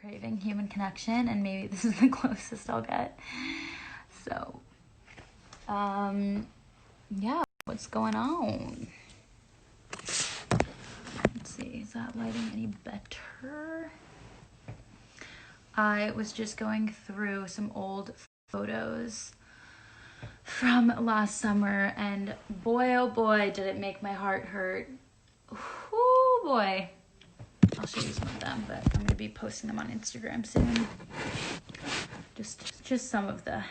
craving human connection, and maybe this is the closest I'll get. So, yeah, what's going on? Let's see, is that lighting any better? I was just going through some old photos from last summer, and boy, oh boy, did it make my heart hurt. Oh boy. I'll show you some of them, but I'm going to be posting them on Instagram soon. Just some of them.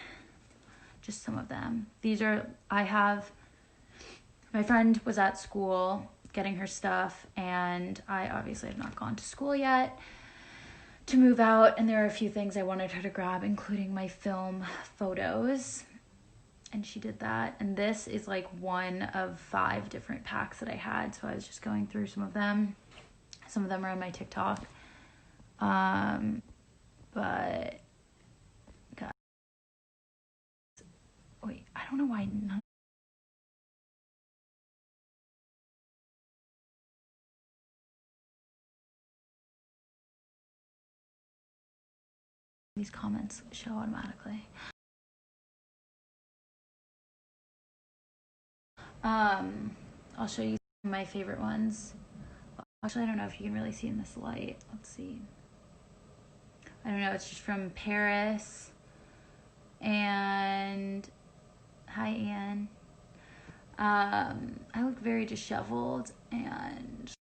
My friend was at school getting her stuff, and I obviously have not gone to school yet to move out, and there are a few things I wanted her to grab, including my film photos, and she did that. And this is like one of 5 different packs that I had, so I was just going through some of them. Some of them are on my TikTok. But God. Wait, I don't know why none of these comments show automatically. I'll show you some of my favorite ones. Actually, I don't know if you can really see in this light. Let's see. I don't know. It's just from Paris. And hi, Anne. I look very disheveled and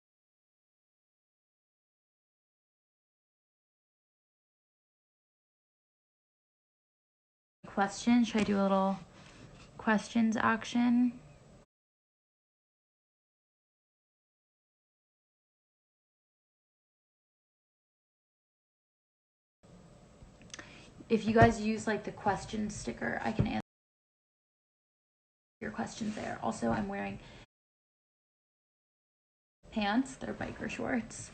questions. Should I do a little questions action? If you guys use like the question sticker, I can answer your questions there. Also, I'm wearing pants. They're biker shorts.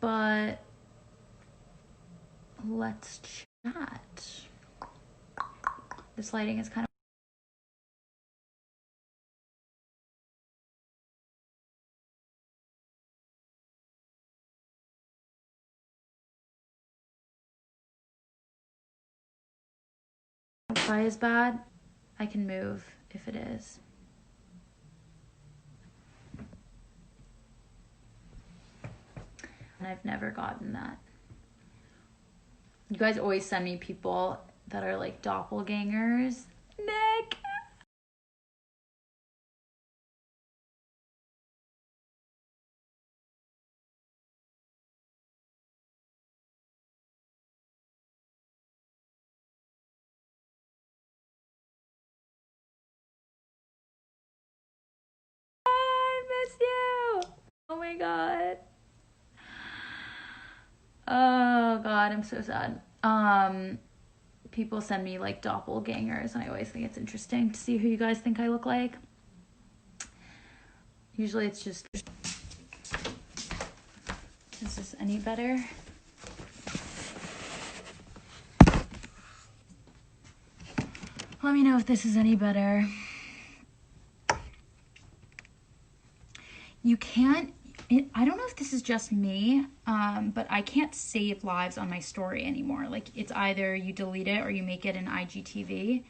But let's chat. This lighting is kind of Wi-Fi is bad. I can move if it is. And I've never gotten that. You guys always send me people that are like doppelgangers. Nick! I miss you! Oh my god. Oh god, I'm so sad. People send me like doppelgangers, and I always think it's interesting to see who you guys think I look like. Usually it's just... Is this any better? Let me know if this is any better. You can't... I don't know if this is just me, but I can't save lives on my story anymore. Like, it's either you delete it or you make it an IGTV.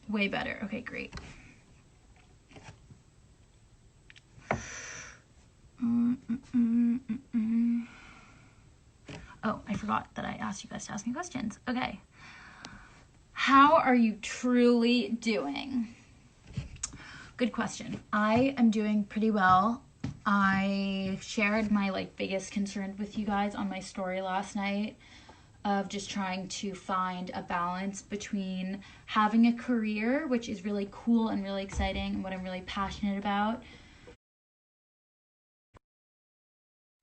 Way better. Okay, great. Oh, I forgot that I asked you guys to ask me questions. Okay. How are you truly doing? Good question. I am doing pretty well. I shared my like biggest concern with you guys on my story last night of just trying to find a balance between having a career, which is really cool and really exciting and what I'm really passionate about,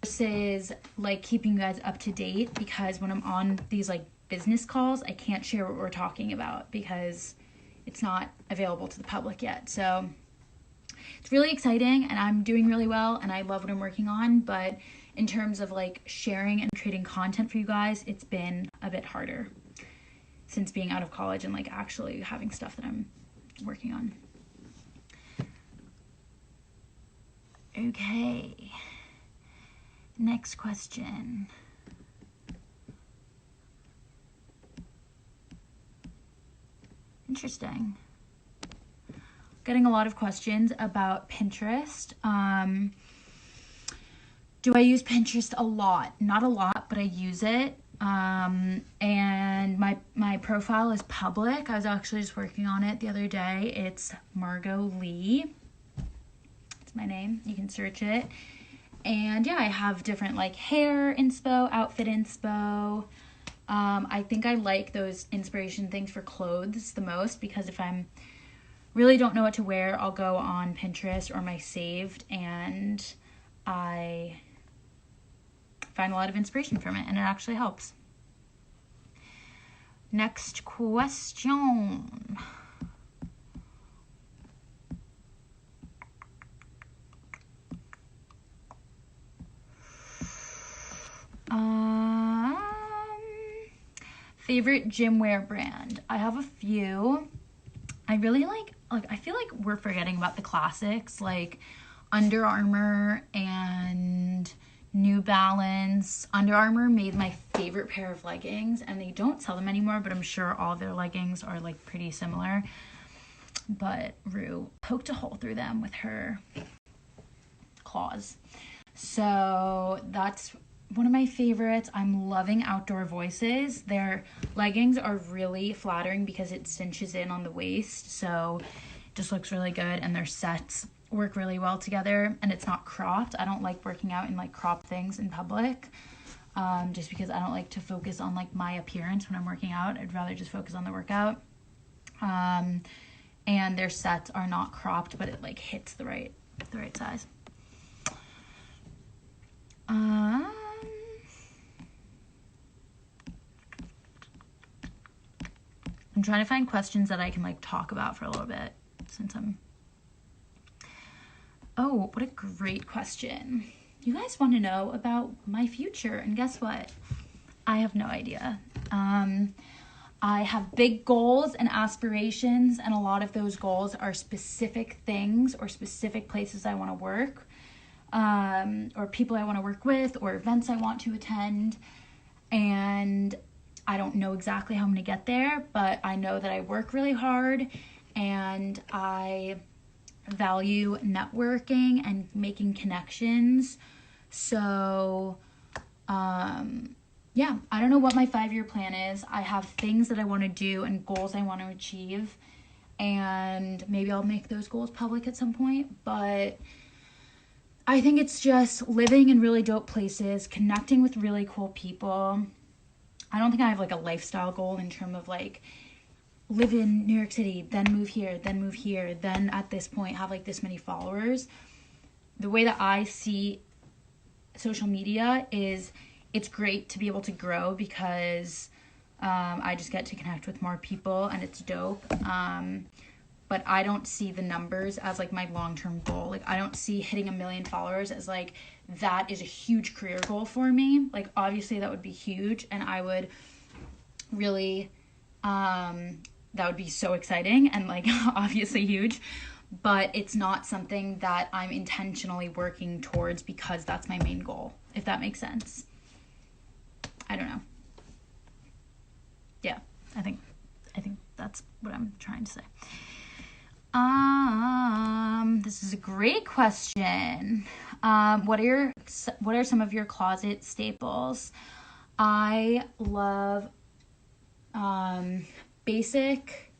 versus like keeping you guys up to date, because when I'm on these like business calls, I can't share what we're talking about because it's not available to the public yet. So it's really exciting and I'm doing really well and I love what I'm working on, but in terms of like sharing and creating content for you guys, it's been a bit harder. since being out of college and like actually having stuff that I'm working on. Okay. Next question. Interesting. Getting a lot of questions about Pinterest. Do I use Pinterest a lot? Not a lot, but I use it. And my profile is public. I was actually just working on it the other day. It's Margot Lee. It's my name. You can search it. And yeah, I have different like hair inspo, outfit inspo. I think I like those inspiration things for clothes the most, because if I'm really don't know what to wear, I'll go on Pinterest or my saved and I find a lot of inspiration from it, and it actually helps. Next question. Favorite gym wear brand? I have a few. I really like I feel like we're forgetting about the classics, like Under Armour and New Balance. Under Armour made my favorite pair of leggings, and they don't sell them anymore, but I'm sure all their leggings are like pretty similar. But Rue poked a hole through them with her claws. So that's one of my favorites. I'm loving Outdoor Voices. Their leggings are really flattering because it cinches in on the waist, so it just looks really good, and their sets work really well together, and it's not cropped. I don't like working out in like cropped things in public, just because I don't like to focus on like my appearance when I'm working out. I'd rather just focus on the workout. And their sets are not cropped, but it like hits the right size. I'm trying to find questions that I can like talk about for a little bit, since oh, what a great question. You guys want to know about my future, and guess what? I have no idea. I have big goals and aspirations, and a lot of those goals are specific things or specific places I want to work, or people I want to work with, or events I want to attend. And I don't know exactly how I'm going to get there, but I know that I work really hard, and I value networking and making connections. So, yeah, I don't know what my 5-year plan is. I have things that I want to do and goals I want to achieve, and maybe I'll make those goals public at some point, but I think it's just living in really dope places, connecting with really cool people. I don't think I have like a lifestyle goal in terms of like live in New York City, then move here, then at this point have like this many followers. The way that I see social media is it's great to be able to grow, because I just get to connect with more people, and it's dope. But I don't see the numbers as like my long-term goal. Like I don't see hitting 1 million followers as like that is a huge career goal for me. Like obviously that would be huge, and I would really that would be so exciting and like obviously huge, but it's not something that I'm intentionally working towards because that's my main goal, if that makes sense. I don't know. Yeah, I think that's what I'm trying to say. This is a great question. What are some of your closet staples? I love basic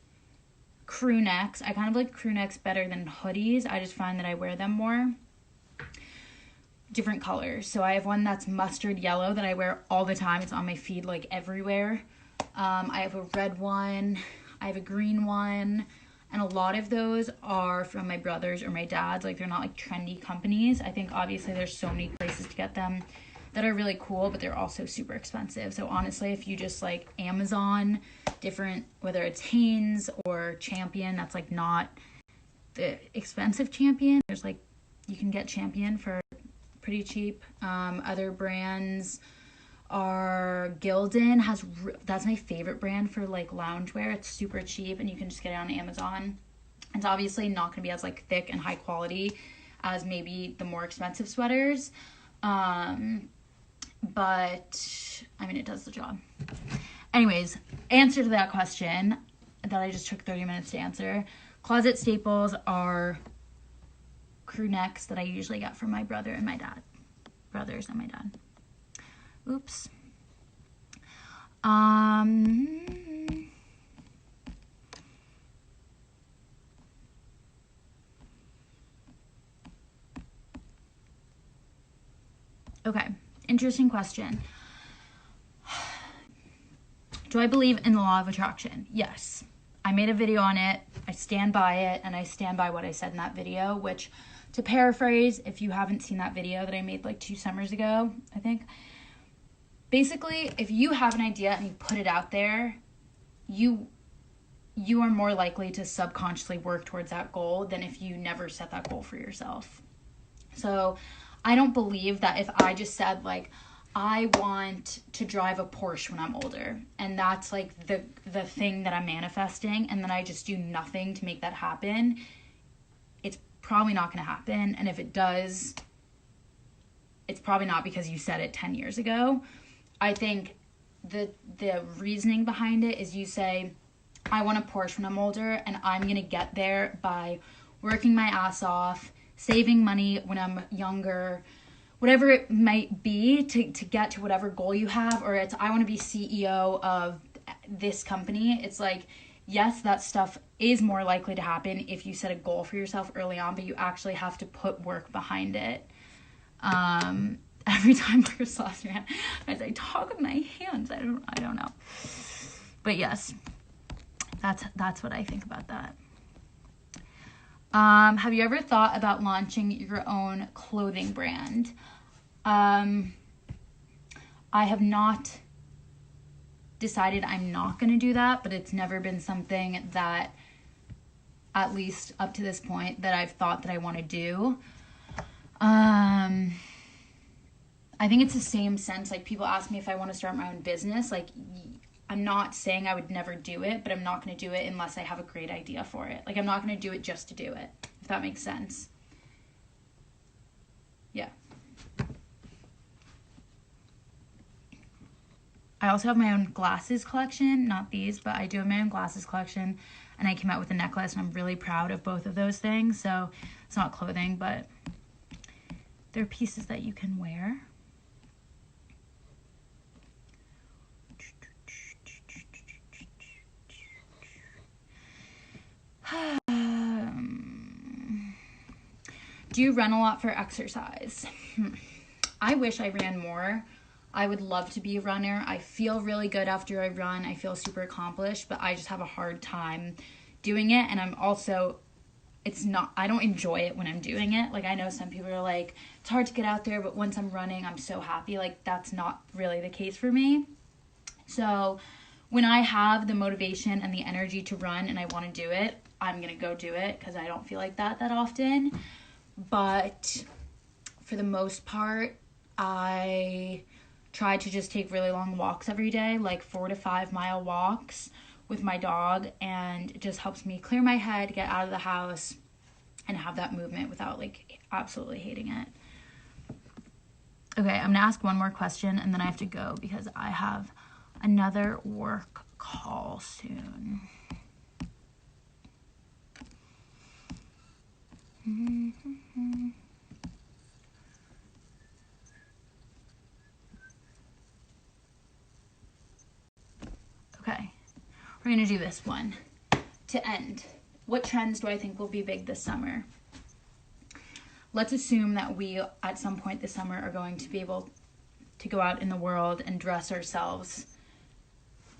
crew necks. I kind of like crew necks better than hoodies. I just find that I wear them more. Different colors. So I have one that's mustard yellow that I wear all the time. It's on my feed like everywhere. I have a red one. I have a green one. And a lot of those are from my brothers or my dad's. Like they're not like trendy companies. I think obviously there's so many places to get them that are really cool, but they're also super expensive. So honestly, if you just like Amazon, different, whether it's Hanes or Champion, that's like not the expensive Champion. There's like, you can get Champion for pretty cheap. Other brands are Gildan that's my favorite brand for like loungewear. It's super cheap and you can just get it on Amazon. It's obviously not going to be as like thick and high quality as maybe the more expensive sweaters. But I mean, it does the job. Anyways, answer to that question that I just took 30 minutes to answer. Closet staples are crew necks that I usually get from my brothers and my dad. Oops. Okay, interesting question. Do I believe in the law of attraction? Yes. I made a video on it. I stand by it, and I stand by what I said in that video, which, to paraphrase, if you haven't seen that video that I made like 2 summers ago, I think, basically, if you have an idea and you put it out there, you are more likely to subconsciously work towards that goal than if you never set that goal for yourself. So I don't believe that if I just said, like, I want to drive a Porsche when I'm older, and that's like the thing that I'm manifesting, and then I just do nothing to make that happen, it's probably not going to happen. And if it does, it's probably not because you said it 10 years ago. I think the reasoning behind it is you say, I want a Porsche when I'm older, and I'm going to get there by working my ass off, saving money when I'm younger, whatever it might be to get to whatever goal you have. Or it's, I want to be CEO of this company. It's like, yes, that stuff is more likely to happen if you set a goal for yourself early on, but you actually have to put work behind it. Every time I cross your hand, as I talk with my hands, I don't know. But yes, that's what I think about that. Have you ever thought about launching your own clothing brand? I have not decided I'm not going to do that, but it's never been something that, at least up to this point, that I've thought that I want to do. I think it's the same sense, like, people ask me if I want to start my own business. Like, I'm not saying I would never do it, but I'm not going to do it unless I have a great idea for it. Like, I'm not going to do it just to do it, if that makes sense. Yeah. I also have my own glasses collection. Not these, but I do have my own glasses collection. And I came out with a necklace, and I'm really proud of both of those things. So it's not clothing, but they're pieces that you can wear. Do you run a lot for exercise? I wish I ran more. I would love to be a runner. I feel really good after I run. I feel super accomplished, but I just have a hard time doing it. And I'm also, I don't enjoy it when I'm doing it. Like, I know some people are like, it's hard to get out there, but once I'm running, I'm so happy. Like, that's not really the case for me. So when I have the motivation and the energy to run and I want to do it, I'm going to go do it, because I don't feel like that often. But for the most part, I try to just take really long walks every day, like 4 to 5 mile walks with my dog, and it just helps me clear my head, get out of the house, and have that movement without like absolutely hating it. Okay, I'm gonna ask one more question and then I have to go because I have another work call soon. Okay, we're gonna do this one to end. What trends do I think will be big this summer? Let's assume that we, at some point this summer, are going to be able to go out in the world and dress ourselves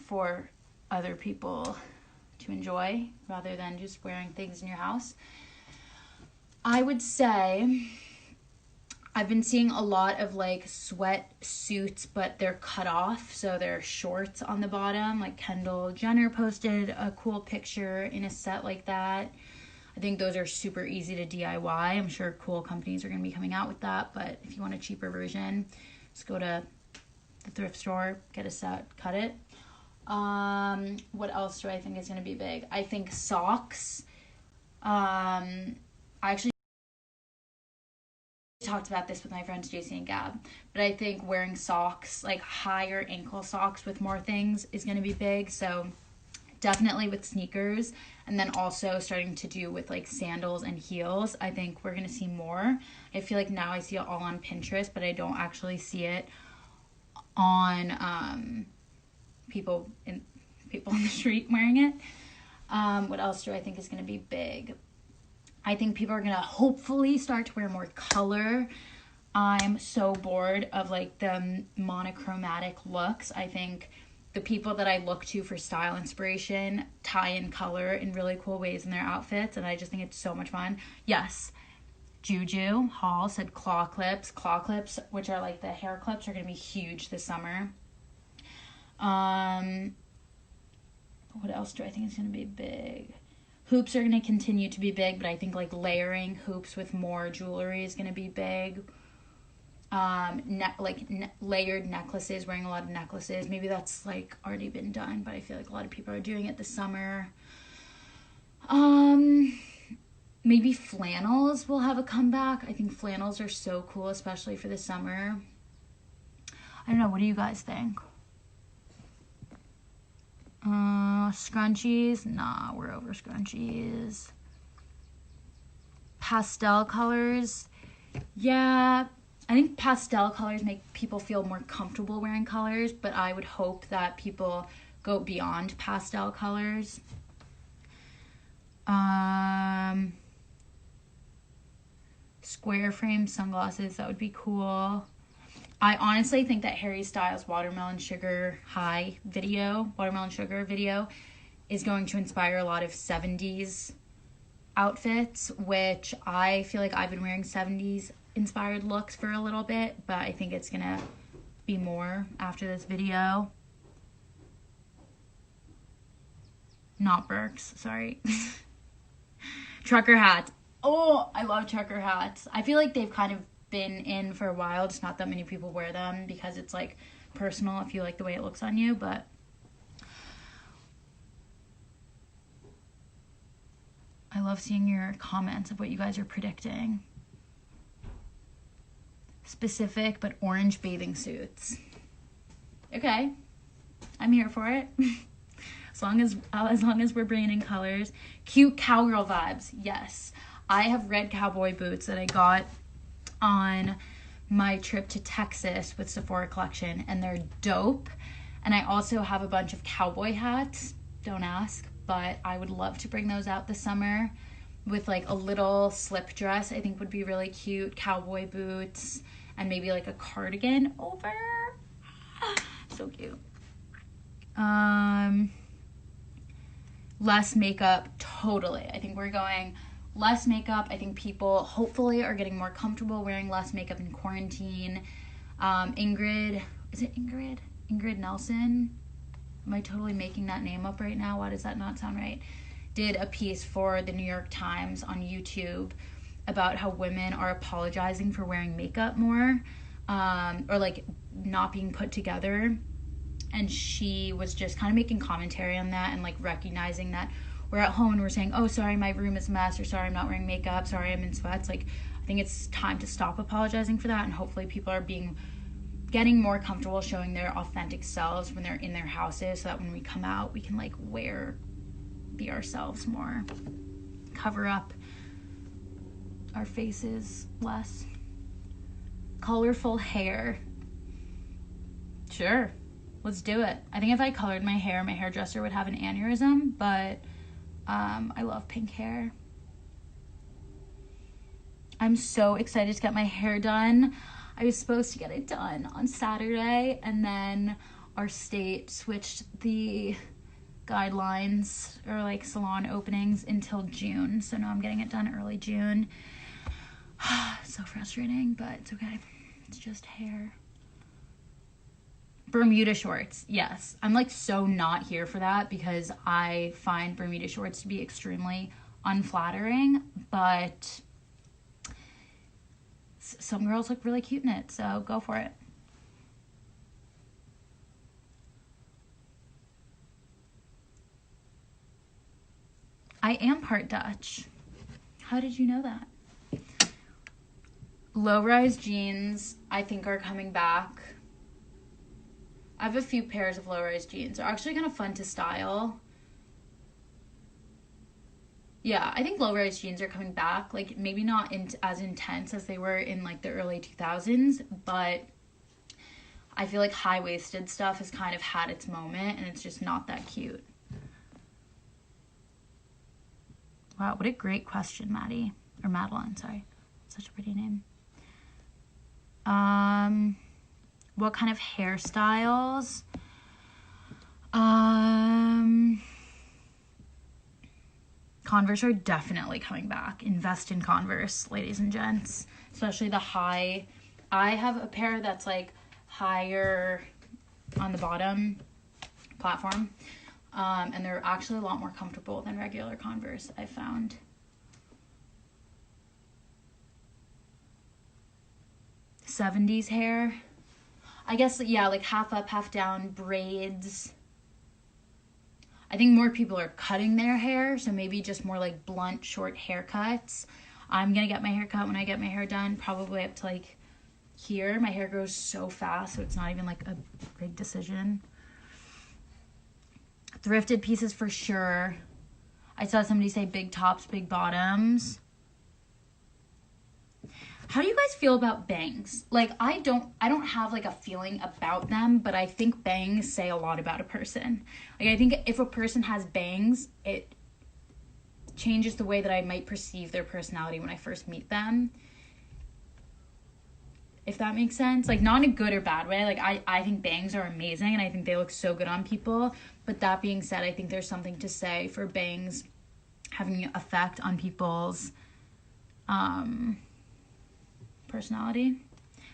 for other people to enjoy, rather than just wearing things in your house. I would say I've been seeing a lot of like sweat suits, but they're cut off, so they're shorts on the bottom. Like Kendall Jenner posted a cool picture in a set like that. I think those are super easy to DIY. I'm sure cool companies are going to be coming out with that, but if you want a cheaper version, just go to the thrift store, get a set, cut it. What else do I think is going to be big? I think socks. I actually talked about this with my friends JC and Gab, but I think wearing socks, like higher ankle socks with more things, is going to be big. So definitely with sneakers, and then also starting to do with like sandals and heels. I think we're going to see more. I feel like now I see it all on Pinterest, but I don't actually see it on people in the street wearing it. What else do I think is going to be big? I think people are going to hopefully start to wear more color. I'm so bored of like the monochromatic looks. I think the people that I look to for style inspiration tie in color in really cool ways in their outfits, and I just think it's so much fun. Yes, Juju Hall said claw clips. Claw clips, which are like the hair clips, are going to be huge this summer. What else do I think is going to be big? Hoops are going to continue to be big, but I think like layering hoops with more jewelry is going to be big. Layered necklaces, wearing a lot of necklaces. Maybe that's like already been done, but I feel like a lot of people are doing it this summer. Maybe flannels will have a comeback. I think flannels are so cool, especially for the summer. I don't know. What do you guys think? Scrunchies? Nah, we're over scrunchies. Pastel colors? Yeah, I think pastel colors make people feel more comfortable wearing colors, but I would hope that people go beyond pastel colors. Square frame sunglasses, that would be cool. I honestly think that Harry Styles' Watermelon Sugar video is going to inspire a lot of 70s outfits, which I feel like I've been wearing 70s inspired looks for a little bit, but I think it's gonna be more after this video. Not Birks, sorry. Trucker hats. Oh, I love trucker hats. I feel like they've kind of been in for a while, just not that many people wear them because it's like personal if you like the way it looks on you, but I love seeing your comments of what you guys are predicting. Specific but orange bathing suits. Okay, I'm here for it. as long as we're bringing in colors. Cute cowgirl vibes. Yes, I have red cowboy boots that I got on my trip to Texas with Sephora collection, and they're dope. And I also have a bunch of cowboy hats. Don't ask, but I would love to bring those out this summer with like a little slip dress. I think would be really cute. Cowboy boots and maybe like a cardigan over. So cute. Less makeup, totally. I think we're going less makeup. I think people hopefully are getting more comfortable wearing less makeup in quarantine. Ingrid Nelson? Am I totally making that name up right now? Why does that not sound right? Did a piece for the New York Times on YouTube about how women are apologizing for wearing makeup more, or like not being put together. And she was just kind of making commentary on that and like recognizing that we're at home and we're saying, oh, sorry, my room is a mess, or sorry, I'm not wearing makeup, sorry, I'm in sweats. Like, I think it's time to stop apologizing for that, and hopefully people are getting more comfortable showing their authentic selves when they're in their houses, so that when we come out, we can like be ourselves more, cover up our faces less. Colorful hair. Sure, let's do it. I think if I colored my hairdresser would have an aneurysm, but I love pink hair. I'm so excited to get my hair done. I was supposed to get it done on Saturday, and then our state switched the guidelines or like salon openings until June. So now I'm getting it done early June. So frustrating, but it's okay. It's just hair. Bermuda shorts, yes. I'm like so not here for that because I find Bermuda shorts to be extremely unflattering, but some girls look really cute in it, so go for it. I am part Dutch. How did you know that? Low-rise jeans, I think, are coming back. I have a few pairs of low-rise jeans. They're actually kind of fun to style. Yeah, I think low-rise jeans are coming back. Like, maybe not as intense as they were in, like, the early 2000s, but I feel like high-waisted stuff has kind of had its moment, and it's just not that cute. Wow, what a great question, Maddie. Or Madeline, sorry. Such a pretty name. What kind of hairstyles? Converse are definitely coming back. Invest in Converse, ladies and gents. Especially the high. I have a pair that's like higher on the bottom platform. And they're actually a lot more comfortable than regular Converse, I found. '70s hair. I guess, yeah, like half up, half down, braids. I think more people are cutting their hair, so maybe just more like blunt, short haircuts. I'm gonna get my hair cut when I get my hair done, probably up to like here. My hair grows so fast, so it's not even like a big decision. Thrifted pieces for sure. I saw somebody say big tops, big bottoms. How do you guys feel about bangs? Like, I don't have like a feeling about them, but I think bangs say a lot about a person. Like, I think if a person has bangs, it changes the way that I might perceive their personality when I first meet them. If that makes sense. Like, not in a good or bad way. Like, I think bangs are amazing, and I think they look so good on people. But that being said, I think there's something to say for bangs having an effect on people's personality.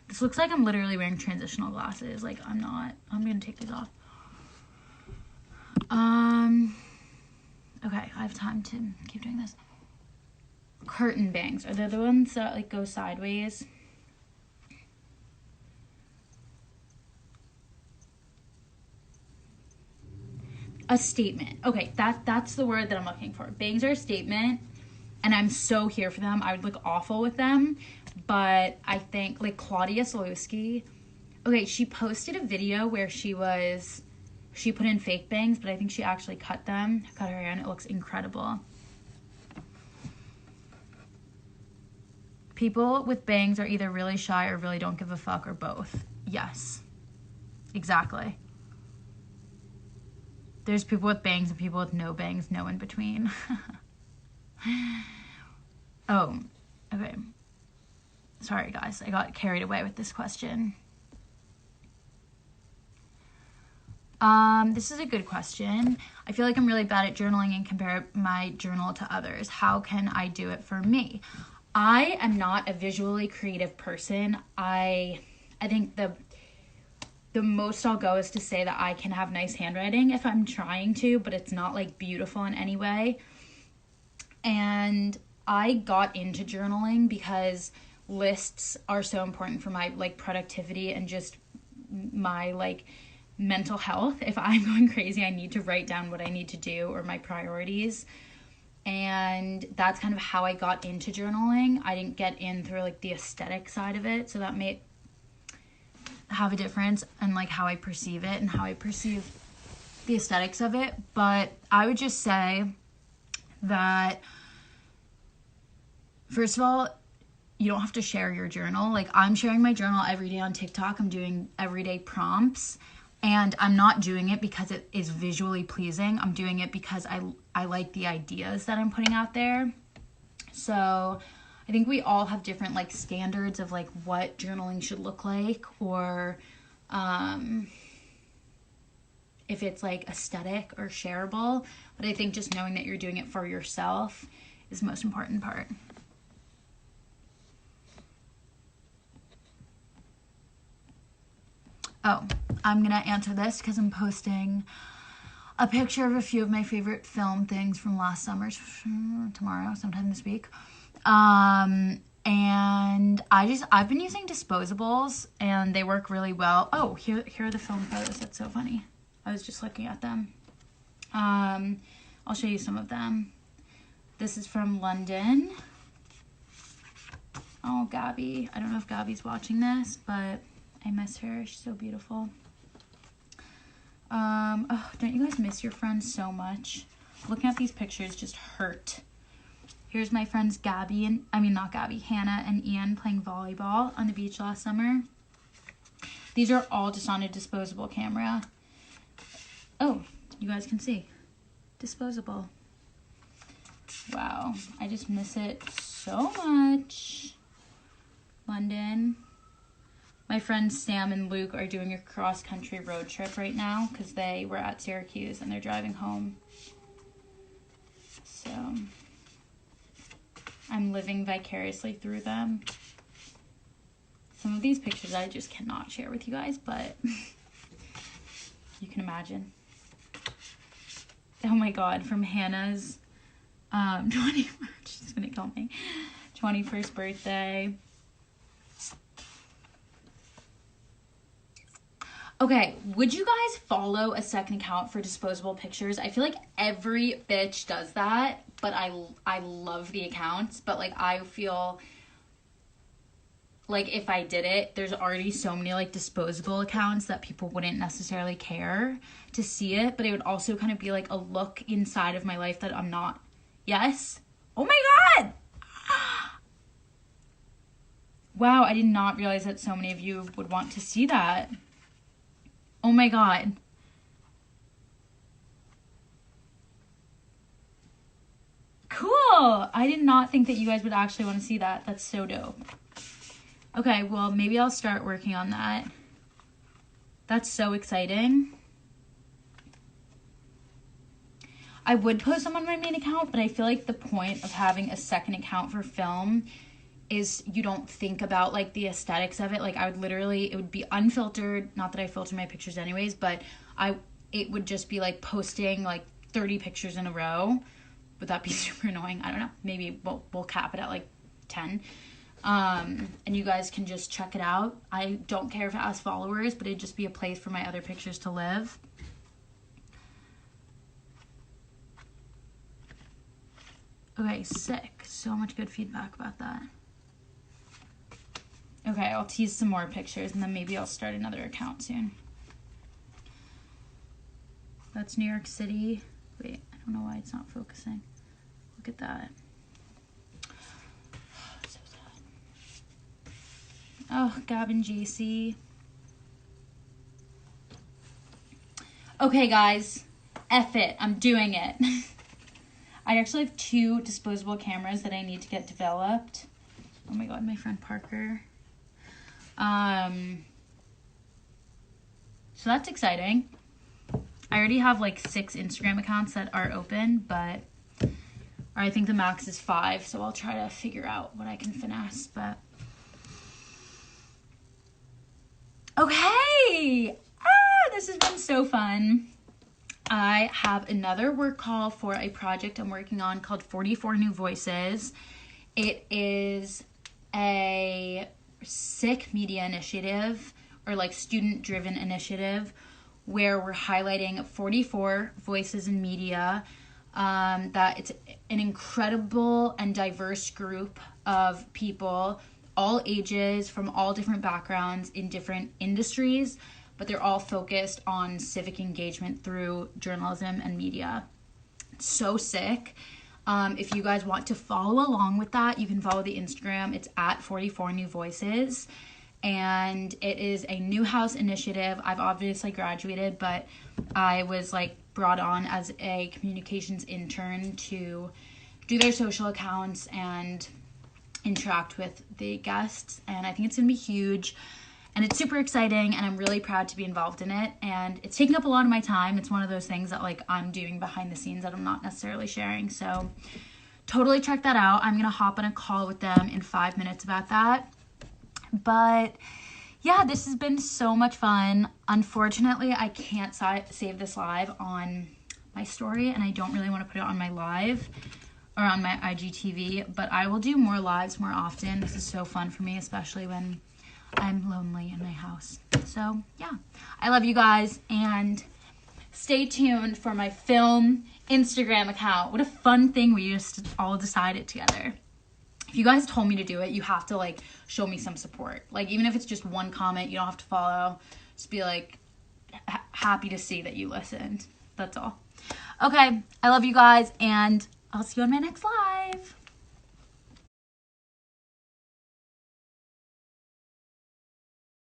This looks like I'm literally wearing transitional glasses. Like, I'm not. I'm gonna take these off. Okay, I have time to keep doing this. Curtain bangs. Are they the ones that like go sideways? A statement. Okay, that's the word that I'm looking for. Bangs are a statement, and I'm so here for them. I would look awful with them, but I think, like, Claudia Solowski, okay, she posted a video where she put in fake bangs, but I think she actually cut her hair, and it looks incredible. People with bangs are either really shy or really don't give a fuck, or both. Yes, exactly. There's people with bangs and people with no bangs, no in between. Oh, okay. Sorry, guys. I got carried away with this question. This is a good question. I feel like I'm really bad at journaling and compare my journal to others. How can I do it for me? I am not a visually creative person. I think the most I'll go is to say that I can have nice handwriting if I'm trying to, but it's not like beautiful in any way. And I got into journaling because lists are so important for my like productivity and just my like mental health. If I'm going crazy, I need to write down what I need to do or my priorities. And that's kind of how I got into journaling. I didn't get in through like the aesthetic side of it, so that may have a difference in like how I perceive it and how I perceive the aesthetics of it. But I would just say that, first of all, you don't have to share your journal. Like, I'm sharing my journal every day on TikTok. I'm doing everyday prompts, and I'm not doing it because it is visually pleasing. I'm doing it because I like the ideas that I'm putting out there. So I think we all have different like standards of like what journaling should look like, or if it's like aesthetic or shareable. But I think just knowing that you're doing it for yourself is the most important part. Oh, I'm gonna answer this because I'm posting a picture of a few of my favorite film things from last summer tomorrow, sometime this week. And I've been using disposables, and they work really well. Oh, here are the film photos. That's so funny. I was just looking at them. I'll show you some of them. This is from London. Oh, Gabby. I don't know if Gabby's watching this, but I miss her. She's so beautiful. Oh, don't you guys miss your friends so much? Looking at these pictures just hurt. Here's my friends Gabby and, not Gabby, Hannah and Ian playing volleyball on the beach last summer. These are all just on a disposable camera. Oh, you guys can see. Disposable. Wow, I just miss it so much. London. My friends Sam and Luke are doing a cross-country road trip right now because they were at Syracuse and they're driving home. So I'm living vicariously through them. Some of these pictures I just cannot share with you guys, but you can imagine. Oh my God, from Hannah's she's gonna kill me. 21st birthday. Okay, would you guys follow a second account for disposable pictures? I feel like every bitch does that, but I love the accounts, but like I feel like if I did it, there's already so many like disposable accounts that people wouldn't necessarily care to see it, but it would also kind of be like a look inside of my life that I'm not. Yes? Oh my God! Wow, I did not realize that so many of you would want to see that. Oh my God. Cool. I did not think that you guys would actually want to see that. That's so dope. Okay, well, maybe I'll start working on that. That's so exciting. I would post them on my main account, but I feel like the point of having a second account for film is you don't think about like the aesthetics of it. Like I would literally, it would be unfiltered. Not that I filter my pictures anyways, but it would just be like posting like 30 pictures in a row. Would that be super annoying? I don't know. Maybe we'll cap it at like 10. And you guys can just check it out. I don't care if it has followers, but it'd just be a place for my other pictures to live. Okay, sick. So much good feedback about that. Okay, I'll tease some more pictures and then maybe I'll start another account soon. That's New York City. Wait, I don't know why it's not focusing. Look at that. So sad. Oh, Gavin JC. Okay, guys. F it. I'm doing it. I actually have 2 disposable cameras that I need to get developed. Oh my God, my friend Parker. So that's exciting. I already have like 6 Instagram accounts that are open, but or I think the max is 5, so I'll try to figure out what I can finesse, but okay. This has been so fun. I have another work call for a project I'm working on called 44 New Voices. It is a sick media initiative or like student-driven initiative where we're highlighting 44 voices in media. That it's an incredible and diverse group of people, all ages, from all different backgrounds in different industries, but they're all focused on civic engagement through journalism and media. It's so sick. If you guys want to follow along with that, you can follow the Instagram. It's at 44 New Voices. And it is a Newhouse initiative. I've obviously graduated, but I was like brought on as a communications intern to do their social accounts and interact with the guests. And I think it's gonna be huge. And it's super exciting, and I'm really proud to be involved in it. And it's taking up a lot of my time. It's one of those things that like I'm doing behind the scenes that I'm not necessarily sharing. So totally check that out. I'm gonna hop on a call with them in 5 minutes about that. But yeah, this has been so much fun. Unfortunately, I can't save this live on my story, and I don't really want to put it on my live or on my IGTV, but I will do more lives more often. This is so fun for me, especially when I'm lonely in my house. So yeah, I love you guys, and stay tuned for my film Instagram account. What a fun thing we just all decided together. If you guys told me to do it, you have to like show me some support. Like even if it's just one comment, you don't have to follow. Just be like happy to see that you listened. That's all. Okay, I love you guys, and I'll see you on my next live.